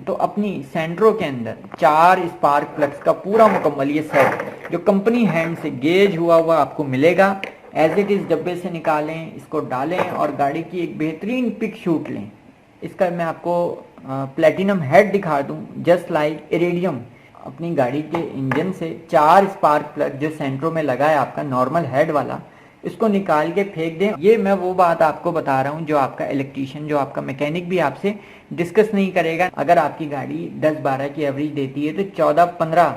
तो अपनी सेंट्रो के अंदर 4 स्पार्क प्लग्स का पूरा मुकम्मल ये सेट जो कंपनी हैंड से गेज हुआ आपको मिलेगा। एज इट इज़ डब्बे से निकालें, इसको डालें और गाड़ी की एक बेहतरीन पिक शूट लें। इसका मैं आपको प्लेटिनम हेड दिखा दूं, जस्ट लाइक इरेडियम। अपनी गाड़ी के इंजन से 4 स्पार्क प्लग जो सेंट्रो में लगा है आपका नॉर्मल हेड वाला, इसको निकाल के फेंक दें। ये मैं वो बात आपको बता रहा हूँ जो आपका इलेक्ट्रीशियन, जो आपका मैकेनिक भी आपसे डिस्कस नहीं करेगा। अगर आपकी गाड़ी 10-12 की एवरेज देती है तो 14-15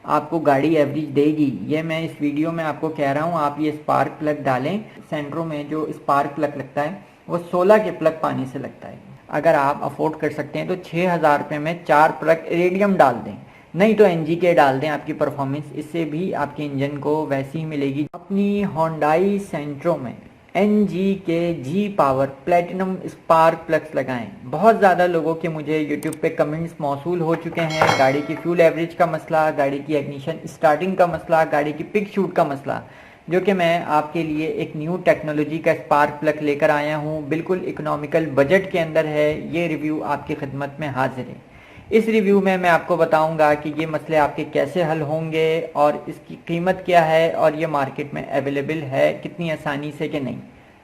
आपको गाड़ी एवरेज देगी। ये मैं इस वीडियो में आपको कह रहा हूँ। आप ये स्पार्क प्लग डालें। सेंट्रो में जो स्पार्क प्लग लगता है वो 16 के प्लग पानी से लगता है। अगर आप अफोर्ड कर सकते हैं तो 6,000 रुपये में 4 प्लग इरेडियम डाल दें, नहीं तो एनजी के डाल दें। आपकी परफॉर्मेंस इससे भी आपके इंजन को वैसी ही मिलेगी। अपनी होंडाई सेंट्रो में एनजी के जी पावर प्लेटिनम स्पार्क प्लग्स लगाएं। बहुत ज़्यादा लोगों के मुझे यूट्यूब पे कमेंट्स मौसूल हो चुके हैं। गाड़ी की फ्यूल एवरेज का मसला, गाड़ी की इग्निशन स्टार्टिंग का मसला, गाड़ी की पिक शूट का मसला, जो कि मैं आपके लिए एक न्यू टेक्नोलॉजी का स्पार्क प्लग लेकर आया हूँ। बिल्कुल इकोनॉमिकल बजट के अंदर है। ये रिव्यू आपकी खिदमत में हाजिर है। इस रिव्यू में मैं आपको बताऊंगा कि ये मसले आपके कैसे हल होंगे और इसकी कीमत क्या है और ये मार्केट में अवेलेबल है कितनी आसानी से कि नहीं।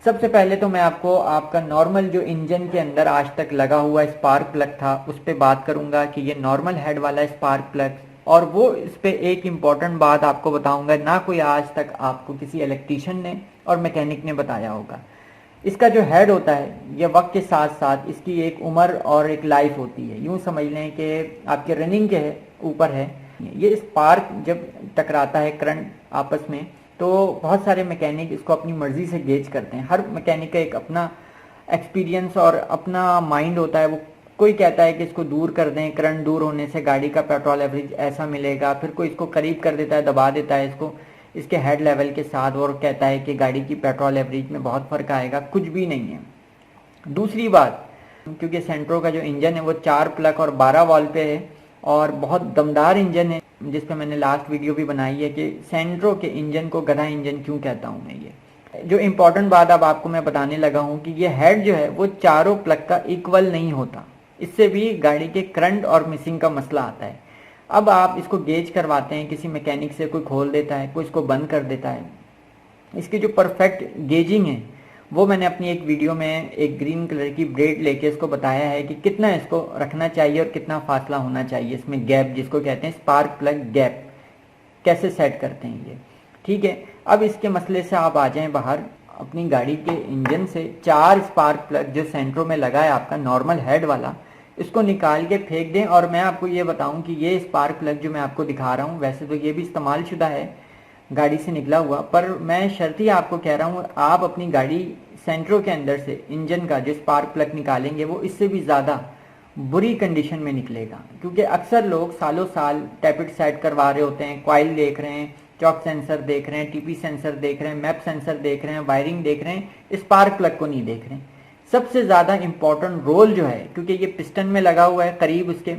सबसे पहले तो मैं आपको आपका नॉर्मल जो इंजन के अंदर आज तक लगा हुआ स्पार्क प्लग था उस पर बात करूंगा कि ये नॉर्मल हेड वाला स्पार्क प्लग, और वो इस पे एक इम्पॉर्टेंट बात आपको बताऊंगा, ना कोई आज तक आपको किसी इलेक्ट्रीशियन ने और मैकेनिक ने बताया होगा। इसका जो हेड होता है ये वक्त के साथ साथ इसकी एक उम्र और एक लाइफ होती है। यूं समझ लें कि आपके रनिंग के ऊपर है। ये स्पार्क जब टकराता है करंट आपस में, तो बहुत सारे मैकेनिक इसको अपनी मर्जी से गेज करते हैं। हर मैकेनिक का एक अपना एक्सपीरियंस और अपना माइंड होता है। वो कोई कहता है कि इसको दूर कर दें, करंट दूर होने से गाड़ी का पेट्रोल एवरेज ऐसा मिलेगा। फिर कोई इसको करीब कर देता है, दबा देता है इसको इसके हेड लेवल के साथ, और कहता है कि गाड़ी की पेट्रोल एवरेज में बहुत फ़र्क आएगा। कुछ भी नहीं है। दूसरी बात, क्योंकि सेंट्रो का जो इंजन है वो 4 प्लग और 12 वॉल्व पे है और बहुत दमदार इंजन है, जिस पे मैंने लास्ट वीडियो भी बनाई है कि सेंट्रो के इंजन को गधा इंजन क्यों कहता हूँ मैं। ये जो इम्पोर्टेंट बात अब आपको मैं बताने लगा हूँ कि ये हेड जो है वो चारों प्लग का इक्वल नहीं होता। इससे भी गाड़ी के करंट और मिसिंग का मसला आता है। अब आप इसको गेज करवाते हैं किसी मैकेनिक से, कोई खोल देता है, कोई इसको बंद कर देता है। इसकी जो परफेक्ट गेजिंग है वो मैंने अपनी एक वीडियो में एक ग्रीन कलर की ब्रेड लेके इसको बताया है कि कितना इसको रखना चाहिए और कितना फासला होना चाहिए इसमें, गैप जिसको कहते हैं स्पार्क प्लग गैप, कैसे सेट करते हैं ये। ठीक है, अब इसके मसले से आप आ जाएं बाहर। अपनी गाड़ी के इंजन से 4 स्पार्क प्लग जो सेंट्रो में लगा है आपका नॉर्मल हेड वाला, इसको निकाल के फेंक दें। और मैं आपको ये बताऊं कि ये स्पार्क प्लग जो मैं आपको दिखा रहा हूँ, वैसे तो ये भी इस्तेमाल शुदा है, गाड़ी से निकला हुआ, पर मैं शर्त ही आपको कह रहा हूँ आप अपनी गाड़ी सेंट्रो के अंदर से इंजन का जो स्पार्क प्लग निकालेंगे वो इससे भी ज़्यादा बुरी कंडीशन में निकलेगा। क्योंकि अक्सर लोग सालों साल टैपिट सेट करवा रहे होते हैं, कॉइल देख रहे हैं, चॉक सेंसर देख रहे हैं, टीपी सेंसर देख रहे हैं, मैप सेंसर देख रहे हैं, वायरिंग देख रहे हैं, स्पार्क प्लग को नहीं देख रहे हैं। सबसे ज़्यादा इम्पॉर्टेंट रोल जो है, क्योंकि ये पिस्टन में लगा हुआ है करीब उसके,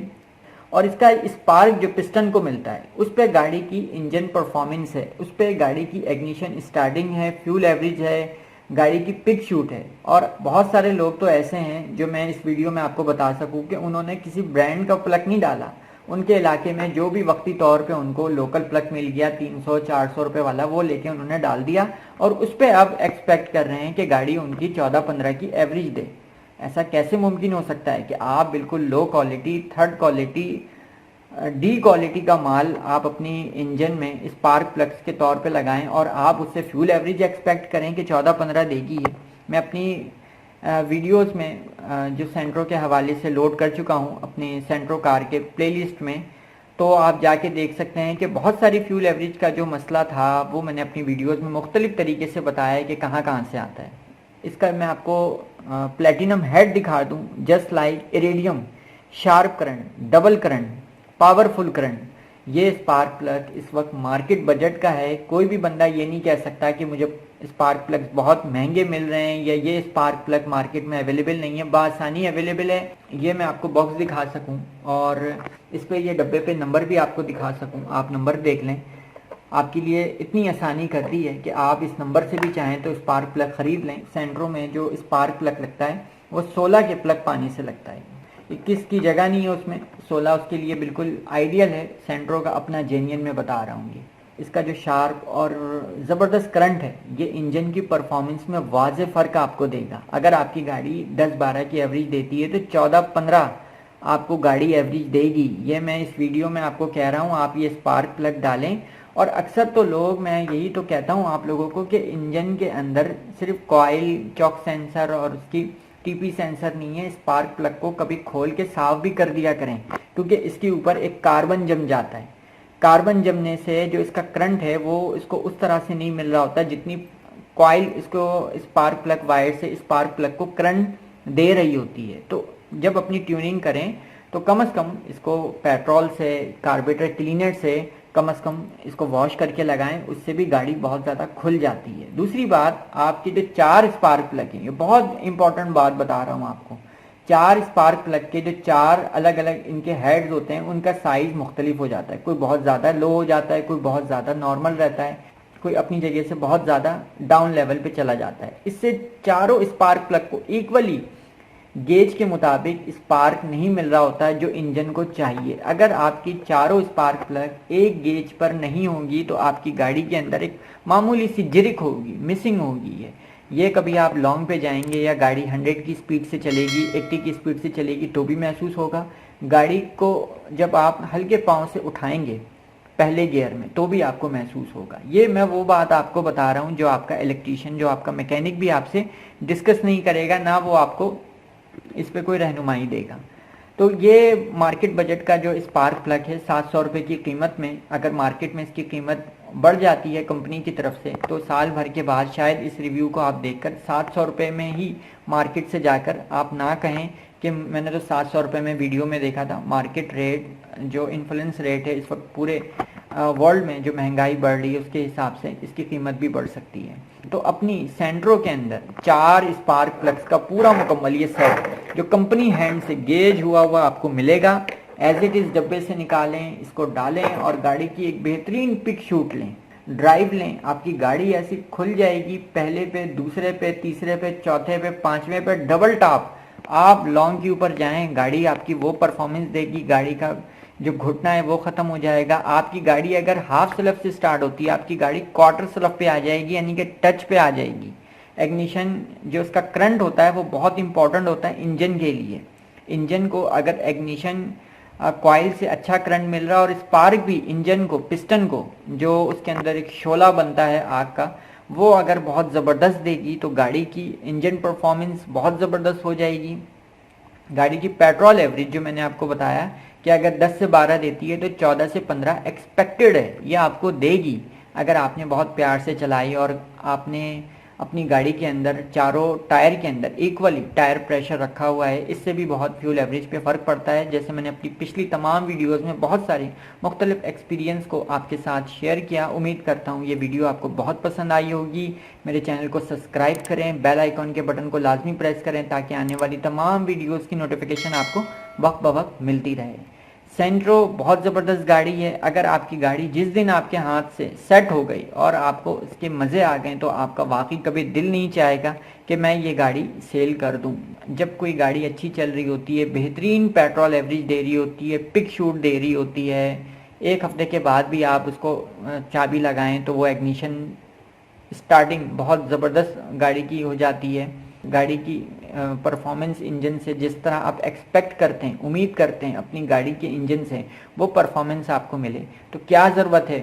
और इसका स्पार्क जो पिस्टन को मिलता है उस पर गाड़ी की इंजन परफॉर्मेंस है, उस पर गाड़ी की इग्निशन स्टार्टिंग है, फ्यूल एवरेज है, गाड़ी की पिक शूट है। और बहुत सारे लोग तो ऐसे हैं जो मैं इस वीडियो में आपको बता सकूं कि उन्होंने किसी ब्रांड का प्लग नहीं डाला, उनके इलाके में जो भी वक्ती तौर पे उनको लोकल प्लग मिल गया 300-400 रुपये वाला, वो लेके उन्होंने डाल दिया और उस पर अब एक्सपेक्ट कर रहे हैं कि गाड़ी उनकी 14-15 की एवरेज दे। ऐसा कैसे मुमकिन हो सकता है कि आप बिल्कुल low quality, third quality, D quality का माल आप अपनी इंजन में स्पार्क प्लग्स के तौर पे लगाएं और आप उससे फ्यूल एवरेज एक्सपेक्ट करें कि 14-15 देगी है। मैं अपनी वीडियोस में जो सेंट्रो के हवाले से लोड कर चुका हूं अपनी सेंट्रो कार के प्लेलिस्ट में, तो आप जाके देख सकते हैं कि बहुत सारी फ्यूल एवरेज का जो मसला था वो मैंने अपनी वीडियोस में मुख्तलिफ तरीके से बताया है कि कहाँ कहाँ से आता है। इसका मैं आपको प्लेटिनम हेड दिखा दूं, just like iridium, sharp current, double current, powerful current. ये स्पार्क प्लग इस वक्त मार्केट बजट का है। कोई भी बंदा ये नहीं कह सकता कि मुझे स्पार्क प्लग बहुत महंगे मिल रहे हैं या ये स्पार्क प्लग मार्केट में अवेलेबल नहीं है। बासानी अवेलेबल है। ये मैं आपको बॉक्स दिखा सकूं और इस पे ये डब्बे पे नंबर भी आपको दिखा सकूं, आप नंबर देख लें। आपके लिए इतनी आसानी कर दी है कि आप इस नंबर से भी चाहें तो स्पार्क प्लग खरीद लें। सेंट्रो में जो स्पार्क प्लग लगता है वो 16 के प्लग पानी से लगता है। 21 की जगह नहीं है उसमें, 16 उसके लिए बिल्कुल आइडियल है। सेंट्रो का अपना जेन्युइन में बता रहा हूँ। ये इसका जो शार्प और ज़बरदस्त करंट है ये इंजन की परफॉर्मेंस में वाज़े फ़र्क आपको देगा। अगर आपकी गाड़ी 10-12 की एवरेज देती है तो 14-15 आपको गाड़ी एवरेज देगी। ये मैं इस वीडियो में आपको कह रहा हूँ। आप ये स्पार्क प्लग डालें। और अक्सर तो लोग, मैं यही तो कहता हूँ आप लोगों को कि इंजन के अंदर सिर्फ कॉइल, चॉक सेंसर और उसकी टीपी सेंसर नहीं है। स्पार्क प्लग को कभी खोल के साफ भी कर दिया करें, क्योंकि इसके ऊपर एक कार्बन जम जाता है। कार्बन जमने से जो इसका करंट है वो इसको उस तरह से नहीं मिल रहा होता जितनी कॉइल इसको स्पार्क प्लग वायर से स्पार्क प्लग को करंट दे रही होती है। तो जब अपनी ट्यूनिंग करें तो कम से कम इसको पेट्रोल से, कार्बोरेटर क्लीनर से कम इसको वॉश करके लगाएं। उससे भी गाड़ी बहुत ज़्यादा खुल जाती है। दूसरी बात, आपके जो 4 स्पार्क प्लग हैं, ये बहुत इंपॉर्टेंट बात बता रहा हूँ आपको। 4 स्पार्क प्लग के जो 4 अलग अलग इनके हेड्स होते हैं उनका साइज मुख्तलिफ हो जाता है। कोई बहुत ज़्यादा लो हो जाता है, कोई बहुत ज़्यादा नॉर्मल रहता है, कोई अपनी जगह से बहुत ज़्यादा डाउन लेवल पे चला जाता है। इससे चारों स्पार्क प्लग को इक्वली गेज के मुताबिक स्पार्क नहीं मिल रहा होता है जो इंजन को चाहिए। अगर आपकी चारों स्पार्क प्लग एक गेज पर नहीं होंगी तो आपकी गाड़ी के अंदर एक मामूली सी जिरिक होगी, मिसिंग होगी। ये कभी आप लॉन्ग पे जाएंगे या गाड़ी 100 की स्पीड से चलेगी, 80 की स्पीड से चलेगी तो भी महसूस होगा। गाड़ी को जब आप हल्के पाँव से उठाएंगे पहले गियर में तो भी आपको महसूस होगा। ये मैं वो बात आपको बता रहा हूँ जो आपका इलेक्ट्रीशियन, जो आपका मैकेनिक भी आपसे डिस्कस नहीं करेगा, ना वो आपको इस पे कोई रहनुमाई देगा। तो ये मार्केट बजट का जो स्पार्क प्लग है 700 रुपये की कीमत में, अगर मार्केट में इसकी कीमत बढ़ जाती है कंपनी की तरफ से तो साल भर के बाद शायद इस रिव्यू को आप देखकर 700 रुपये में ही मार्केट से जाकर आप ना कहें कि मैंने तो 700 रुपये में वीडियो में देखा था। मार्केट रेट, जो इन्फ्लुएंस रेट है इस वक्त पूरे वर्ल्ड में, जो महंगाई बढ़ रही है उसके हिसाब से इसकी कीमत भी बढ़ सकती है। तो अपनी सेंट्रो के अंदर 4 स्पार्क प्लग्स का पूरा मुकम्मल ये सेट जो कंपनी हैंड से गेज हुआ आपको मिलेगा। एज इट इज़ डब्बे से निकालें, इसको डालें और गाड़ी की एक बेहतरीन पिक शूट लें, ड्राइव लें। आपकी गाड़ी ऐसी खुल जाएगी, पहले पे, दूसरे पे, तीसरे पे, चौथे पे, पांचवें पे डबल टॉप आप लॉन्ग के ऊपर जाएं, गाड़ी आपकी वो परफॉर्मेंस देगी। गाड़ी का जो घुटना है वो ख़त्म हो जाएगा। आपकी गाड़ी अगर हाफ स्लफ से स्टार्ट होती है, आपकी गाड़ी क्वार्टर स्लफ पे आ जाएगी, यानी कि टच पे आ जाएगी। एग्निशन जो उसका करंट होता है वो बहुत इंपॉर्टेंट होता है इंजन के लिए। इंजन को अगर एग्निशन कॉइल से अच्छा करंट मिल रहा है और स्पार्क भी इंजन को, पिस्टन को, जो उसके अंदर एक शोला बनता है आग का, वो अगर बहुत ज़बरदस्त देगी तो गाड़ी की इंजन परफॉर्मेंस बहुत ज़बरदस्त हो जाएगी। गाड़ी की पेट्रोल एवरेज जो मैंने आपको बताया कि अगर 10 से 12 देती है तो 14 से 15 एक्सपेक्टेड है, ये आपको देगी अगर आपने बहुत प्यार से चलाई और आपने अपनी गाड़ी के अंदर चारों टायर के अंदर इक्वली टायर प्रेशर रखा हुआ है। इससे भी बहुत फ्यूल एवरेज पे फ़र्क पड़ता है। जैसे मैंने अपनी पिछली तमाम वीडियोस में बहुत सारे मुख्तलिफ एक्सपीरियंस को आपके साथ शेयर किया। उम्मीद करता हूँ ये वीडियो आपको बहुत पसंद आई होगी। मेरे चैनल को सब्सक्राइब करें, बेल आइकॉन के बटन को लाजमी प्रेस करें ताकि आने वाली तमाम वीडियोज़ की नोटिफिकेशन आपको वक्त ब वक्त मिलती रहे। सेंट्रो बहुत ज़बरदस्त गाड़ी है। अगर आपकी गाड़ी जिस दिन आपके हाथ से सेट हो गई और आपको इसके मज़े आ गए तो आपका वाकई कभी दिल नहीं चाहेगा कि मैं ये गाड़ी सेल कर दूं। जब कोई गाड़ी अच्छी चल रही होती है, बेहतरीन पेट्रोल एवरेज दे रही होती है, पिक शूट दे रही होती है, एक हफ्ते के बाद भी आप उसको चाबी लगाएं तो वो एग्निशन स्टार्टिंग बहुत ज़बरदस्त गाड़ी की हो जाती है। गाड़ी की परफॉर्मेंस इंजन से जिस तरह आप एक्सपेक्ट करते हैं, उम्मीद करते हैं अपनी गाड़ी के इंजन से वो परफॉर्मेंस आपको मिले तो क्या ज़रूरत है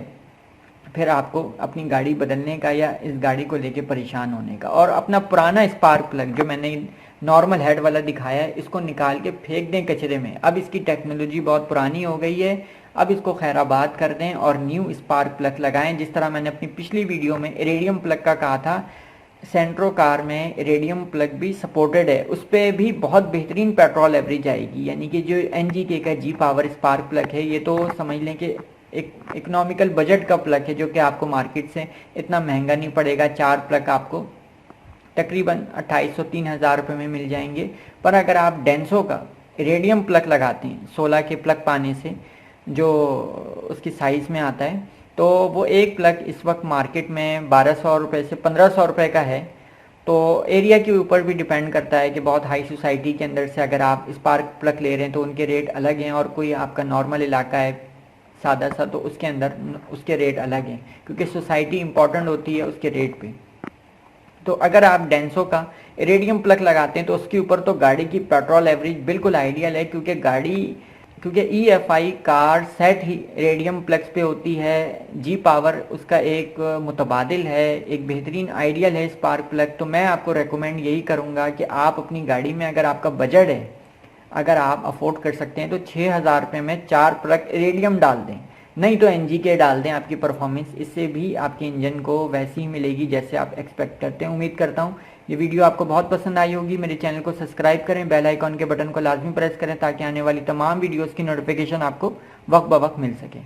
फिर आपको अपनी गाड़ी बदलने का या इस गाड़ी को लेके परेशान होने का। और अपना पुराना स्पार्क प्लग जो मैंने नॉर्मल हेड वाला दिखाया है इसको निकाल के फेंक दें कचरे में। अब इसकी टेक्नोलॉजी बहुत पुरानी हो गई है, अब इसको खैराबाद कर दें और न्यू स्पार्क प्लग लगाएं। जिस तरह मैंने अपनी पिछली वीडियो में इरेडियम प्लग का कहा था, सेंट्रो कार में इरेडियम प्लग भी सपोर्टेड है, उस पर भी बहुत बेहतरीन पेट्रोल एवरेज आएगी। यानी कि जो NGK का जी पावर स्पार्क प्लग है ये तो समझ लें कि एक इकोनॉमिकल बजट का प्लग है जो कि आपको मार्केट से इतना महंगा नहीं पड़ेगा। 4 प्लग आपको तकरीबन 2800-3000 रुपये में मिल जाएंगे। पर अगर आप डेंसो का इरेडियम प्लग लगाते हैं 16 के प्लग पाने से, जो उसकी साइज़ में आता है, तो वो एक प्लग इस वक्त मार्केट में 1200 रुपये से 1500 रुपये का है। तो एरिया के ऊपर भी डिपेंड करता है कि बहुत हाई सोसाइटी के अंदर से अगर आप स्पार्क प्लग ले रहे हैं तो उनके रेट अलग हैं, और कोई आपका नॉर्मल इलाका है सादा सा तो उसके अंदर उसके रेट अलग हैं, क्योंकि सोसाइटी इंपॉर्टेंट होती है उसके रेट पे। तो अगर आप डेंसो का इरेडियम प्लग लगाते हैं तो उसके ऊपर तो गाड़ी की पेट्रोल एवरेज बिल्कुल आइडियल है, क्योंकि EFI कार सेट ही इरेडियम प्लग्स पे होती है। जी पावर उसका एक मुतबादिल है, एक बेहतरीन आइडियल है स्पार्क प्लग। तो मैं आपको रेकमेंड यही करूँगा कि आप अपनी गाड़ी में अगर आपका बजट है, अगर आप अफोर्ड कर सकते हैं तो 6,000 रुपये में 4 प्लग इरेडियम डाल दें, नहीं तो NG के डाल दें। आपकी परफॉर्मेंस इससे भी आपके इंजन को वैसी ही मिलेगी जैसे आप एक्सपेक्ट करते हैं। उम्मीद करता हूँ ये वीडियो आपको बहुत पसंद आई होगी। मेरे चैनल को सब्सक्राइब करें, बेल आइकॉन के बटन को लाजमी प्रेस करें ताकि आने वाली तमाम वीडियोस की नोटिफिकेशन आपको वक्त ब वक्त मिल सके।